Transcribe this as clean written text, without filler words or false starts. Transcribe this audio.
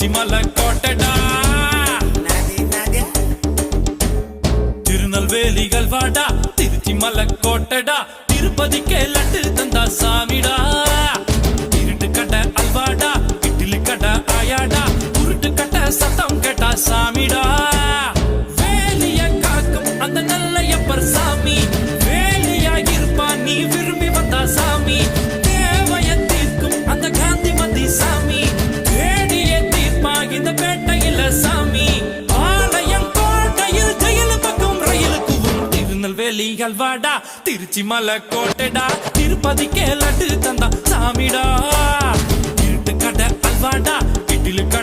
திருச்சி மலை கோட்டடா திருநெல்வேலிகள் வாடா திருச்சி மலை கோட்டடா திருப்பதிக்கே லட்டு தந்தா சாமிடா இருட்டு கடை அல்வாடா இட்லி கடை ஆயாடா உருட்டு கடை சத்தம் கேட்டா சாமிடா வேலிய காக்கும் அந்த நல்லையப்பர் சாமி வேலியா இருப்பா நீ விரும்பி வந்தா சாமி தேவைய தீர்க்கும் அந்த காந்திமதி சாமி வேடிய தீர்ப்பா இந்த பேட்டையில சாமி ஆலயம் கோட்டையில் ஜெயிலு பக்கம் ரயிலுக்குவும் திருநெல்வேலிகள் வாடா திருச்சி மலை கோட்டைடா திருப்பதிக்கே லட்டு தந்தா சாமிடா இருட்டு கடை அல்வாடா இட்லி கடை